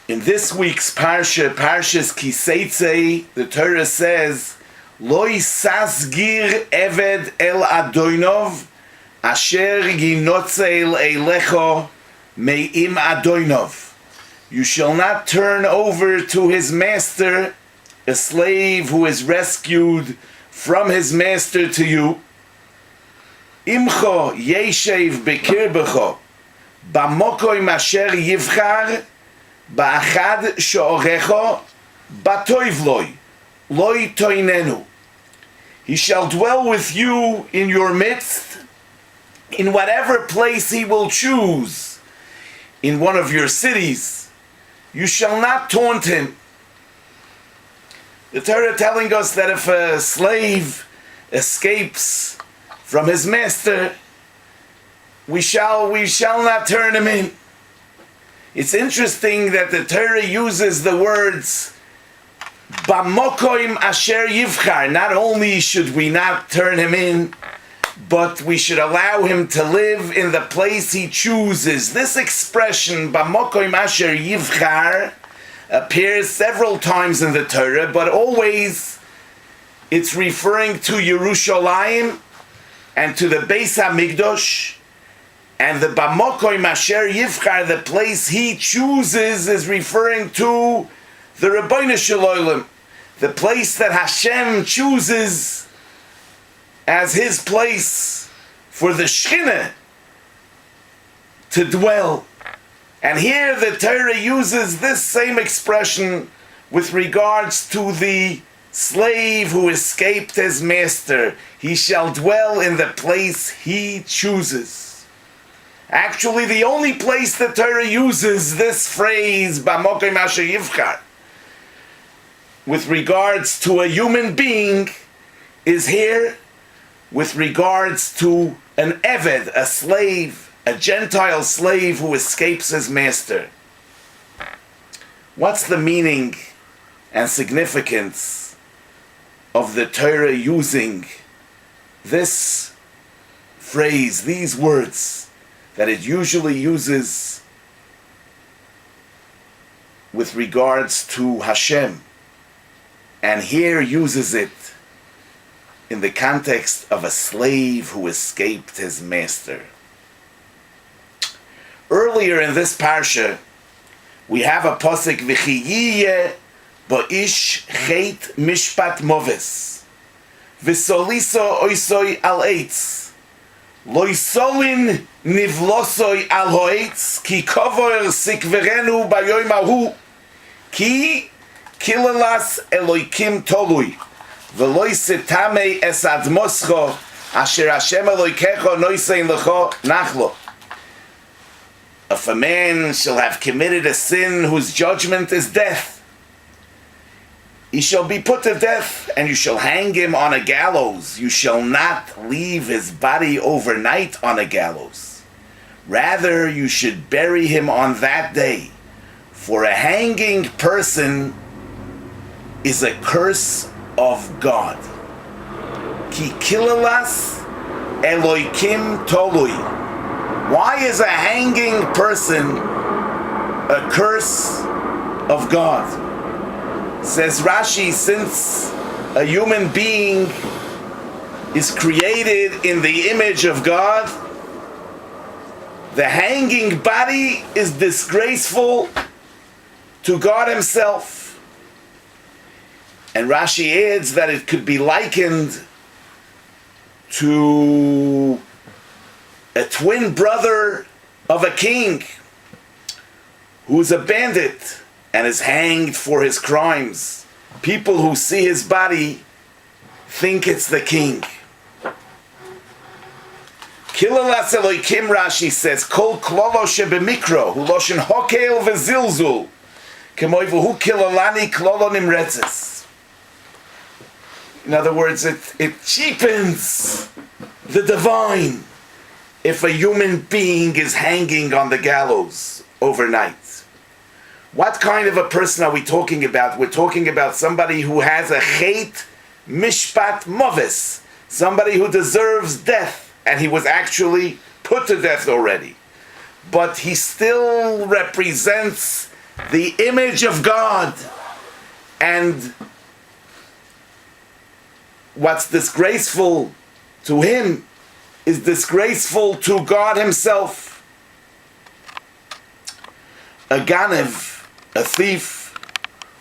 In this week's Parsha, Parshas Ki-Seitzei, the Torah says, Loi sasgir eved el adoinov, asher yinotzel eilecho me'im adoinov. You shall not turn over to his master a slave who is rescued from his master to you. Imcho yeshev bekirbecho, bamokoim asher yivchar, ba'achad sho'orecho, batoiv loi, loi toinenu. He shall dwell with you in your midst, in whatever place he will choose, in one of your cities. You shall not taunt him. The Torah telling us that if a slave escapes from his master, we shall not turn him in. It's interesting that the Torah uses the words Bamokoim asher yivchar. Not only should we not turn him in, but we should allow him to live in the place he chooses. This expression, Bamokoim asher yivchar, appears several times in the Torah, but always it's referring to Yerushalayim and to the Beis HaMikdash. And the Bamokoim asher yivchar, the place he chooses, is referring to the Rabbi Shalom, the place that Hashem chooses as his place for the Shekhinah to dwell. And here the Torah uses this same expression with regards to the slave who escaped his master. He shall dwell in the place he chooses. Actually, the only place the Torah uses this phrase, Bamokoim asher yivchar, with regards to a human being, is here with regards to an Eved, a slave, a Gentile slave who escapes his master. What's the meaning and significance of the Torah using this phrase, these words, that it usually uses with regards to Hashem, and here uses it in the context of a slave who escaped his master? Earlier in this parsha, we have a posik, V'chiyiyeh bo'ish chet mishpat moves, v'soliso oisoi al eitz, loisolin nivlosoi al hoetz, ki kovoer sikverenu bayoim ahu, ki kilalas eloikim tolui, v'loi setame es admoscho, asher Hashem eloikecho noisein lecho nachlo. If a man shall have committed a sin whose judgment is death, he shall be put to death, and you shall hang him on a gallows. You shall not leave his body overnight on a gallows. Rather, you should bury him on that day. For a hanging person is a curse of God. Ki kilalas eloikim tolui. Why is a hanging person a curse of God? Says Rashi, since a human being is created in the image of God, the hanging body is disgraceful to God himself. And Rashi adds that it could be likened to a twin brother of a king who's a bandit and is hanged for his crimes. People who see his body think it's the king. Kilalas Eloikim, Rashi says, Kol klolo shebemikro, hu loshen hokel vezilzul, kemoi v'hu kilalani klolo nimretzes. In other words, it cheapens the divine if a human being is hanging on the gallows overnight. What kind of a person are we talking about? We're talking about somebody who has a chet mishpat moves, somebody who deserves death, and he was actually put to death already. But he still represents the image of God. And what's disgraceful to him is disgraceful to God himself. A ganev, a thief,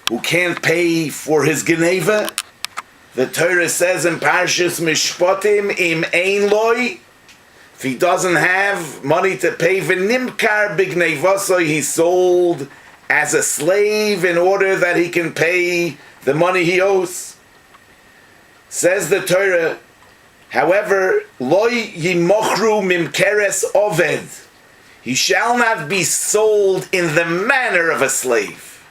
who can't pay for his geneva, the Torah says in Parshas Mishpatim, im ein loy, if he doesn't have money to pay, v'nimkar b'gnevasoi, he's sold as a slave in order that he can pay the money he owes. Says the Torah, however, loy yimochru mimkeres oved, he shall not be sold in the manner of a slave.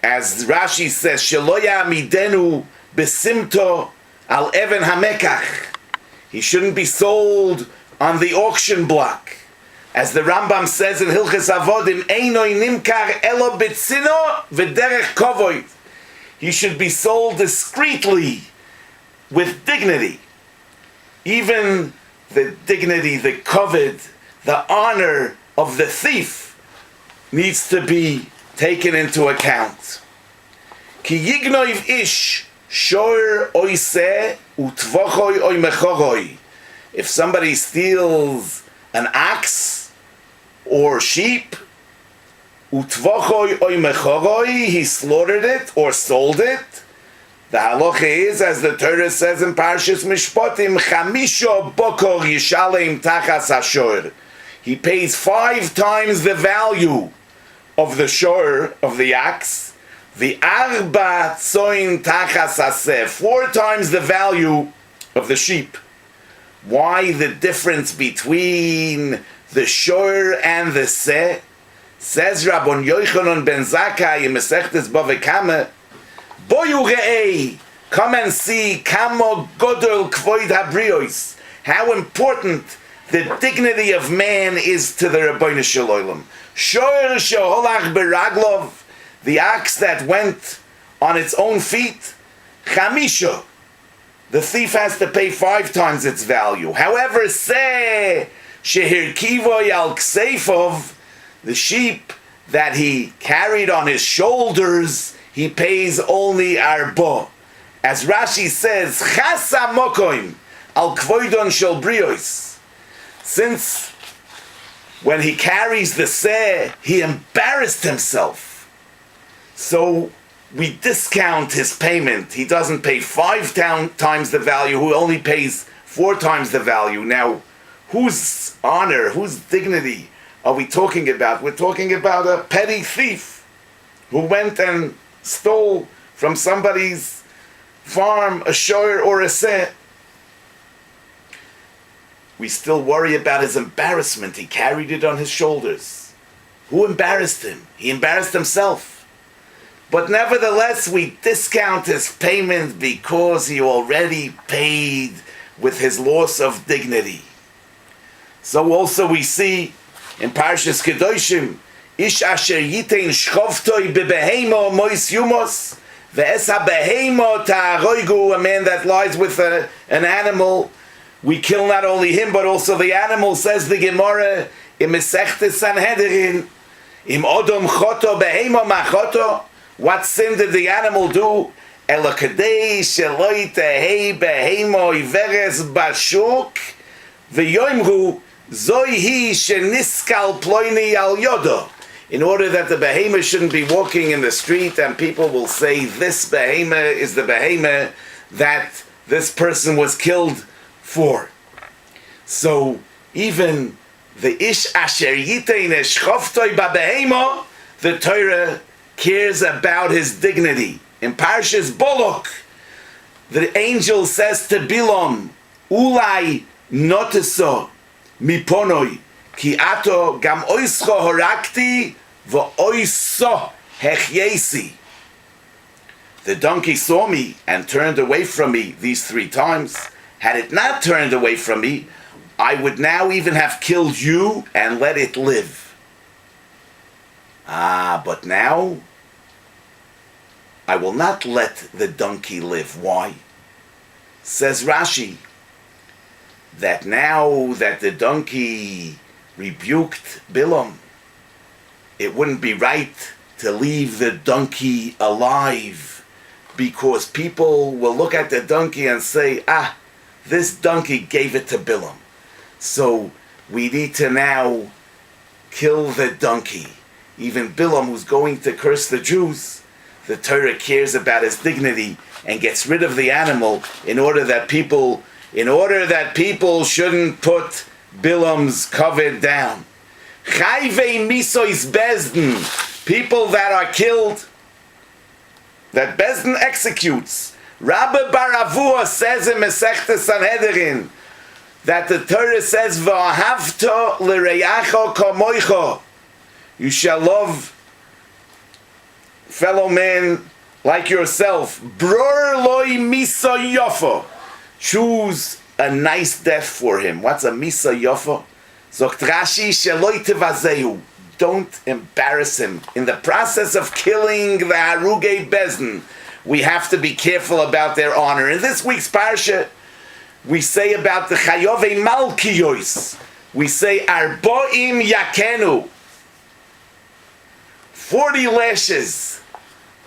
As Rashi says, Sheloya midenu besimto al even hamekach. He shouldn't be sold on the auction block. As the Rambam says in Hilchas Avodim, Einoi nimkar elo betzino v'derech kovoid. He should be sold discreetly, with dignity. Even the dignity, the kavod, the honor of the thief needs to be taken into account. Ki yignoiv ish shor oiseh utvachoi oy mechoroi. If somebody steals an ox or sheep, utvachoi oy mechoroi, he slaughtered it or sold it, the halacha is, as the Torah says in Parshas Mishpatim, chamisho bokor yishalem tachas hashor. He pays 5 times the value of the shor, of the ox, the arba tzoin tachas aseh, 4 times the value of the sheep. Why the difference between the shor and the seh? Says Rabbi Yochanan ben Zakkai in Masechtes Bava Kama, Boyu re'ei, come and see kamo godol kvoid habriyos, how important the dignity of man is to the Rabbeinu Shalom. Shor sheholach beraglov, the ox that went on its own feet, chamisha, the thief has to pay 5 times its value. However, say shehir kivoy al kseifov, the sheep that he carried on his shoulders, he pays only arba. As Rashi says, chasa mokoim al kvoidon shel briyos. Since when he carries the seh, he embarrassed himself. So we discount his payment. He doesn't pay 5 times the value, who only pays 4 times the value. Now, whose honor, whose dignity are we talking about? We're talking about a petty thief who went and stole from somebody's farm a shor or a seh. We still worry about his embarrassment. He carried it on his shoulders. Who embarrassed him? He embarrassed himself. But nevertheless, we discount his payment because he already paid with his loss of dignity. So also we see in Parshas Kedoshim, Ish asher yitein shchovtoi bebehemo mois yumos, ve'es habehemo ta'aroigu, a man that lies with an animal, we kill not only him but also the animal. Says the Gemara in Masechtes Sanhedrin, im odom choto behemo machoto, what sin did the animal do? Elo kadei sheloi tehei behemo iveres bashuk ve'yoimru zoi hi sheniskal ploini al yodo. In order that the behemoth shouldn't be walking in the street and people will say, this behemoth is the behemoth that this person was killed for. So even the ish asher yitein eshchoftoi babehemo, the Torah cares about his dignity. In Parshas Bolok, the angel says to Bilam, ulai notiso miponoi, ki ato gam oischo horakti v'oiso hechyesi. The donkey saw me and turned away from me these 3 times. Had it not turned away from me, I would now even have killed you and let it live. But now I will not let the donkey live. Why? Says Rashi, that now that the donkey rebuked Bilam, it wouldn't be right to leave the donkey alive, because people will look at the donkey and say, this donkey gave it to Bilam. So we need to now kill the donkey. Even Bilam, who's going to curse the Jews, the Torah cares about his dignity and gets rid of the animal in order that people shouldn't put Bilam's covet down. Chayvei misois bezdin, people that are killed, that bezdin executes. Rabbi Baravua says in Masechta Sanhedrin that the Torah says, "V'ahavta l'reyacho kamoicho," you shall love fellow man like yourself. Bror loy misa yofo, choose a nice death for him. What's a misa yofo? Zokt Rashi sheloi tevazeu, don't embarrass him. In the process of killing the Harugei Bezdin, we have to be careful about their honor. In this week's Parsha, we say about the Chayovei Malkiyos, we say Arboim Yakenu, 40 lashes.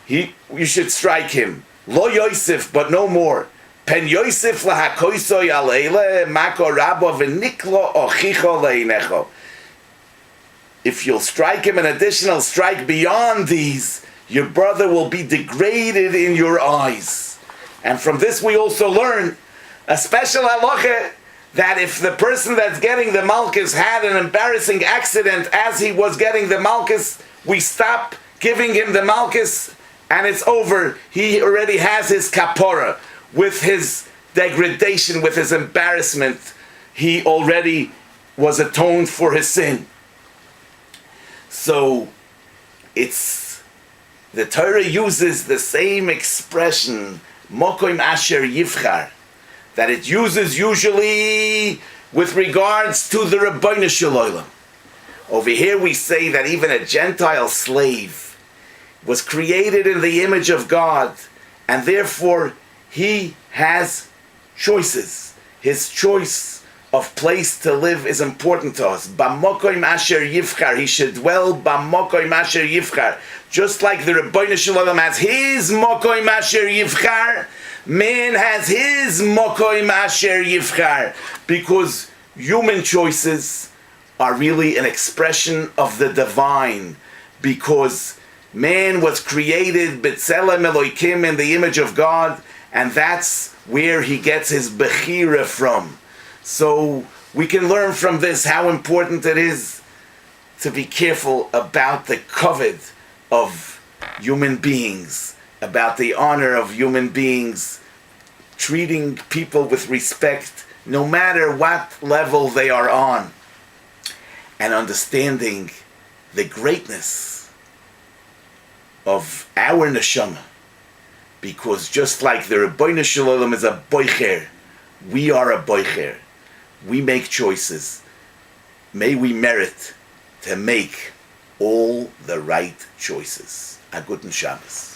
You should strike him. Lo Yosef, but no more. Pen Yosef lahakoiso yaleile mako rabo v'niklo ochicho leinecho. If you'll strike him an additional strike beyond these, your brother will be degraded in your eyes. And from this we also learn a special halacha, that if the person that's getting the malchus had an embarrassing accident as he was getting the malchus, we stop giving him the malchus and it's over. He already has his kapora. With his degradation, with his embarrassment, he already was atoned for his sin. So it's, the Torah uses the same expression, mokoim asher yivchar, that it uses usually with regards to the Rabbeinu Shalom. Over here we say that even a Gentile slave was created in the image of God, and therefore he has choices. His choice of place to live is important to us. Bamokoim asher yivchar, he should dwell bamokoim asher yivchar. Just like the Rabbeinu Shalom has his mokoim asher yivchar, man has his mokoim asher yivchar, because human choices are really an expression of the divine, because man was created b'tzelem Elokim, in the image of God, and that's where he gets his bechira from. So we can learn from this how important it is to be careful about the kavod of human beings, about the honor of human beings, treating people with respect no matter what level they are on, and understanding the greatness of our neshama. Because just like the Rabbeinu Shalom is a boicher, we are a boicher. We make choices. May we merit to make all the right choices. A guten Shabbos.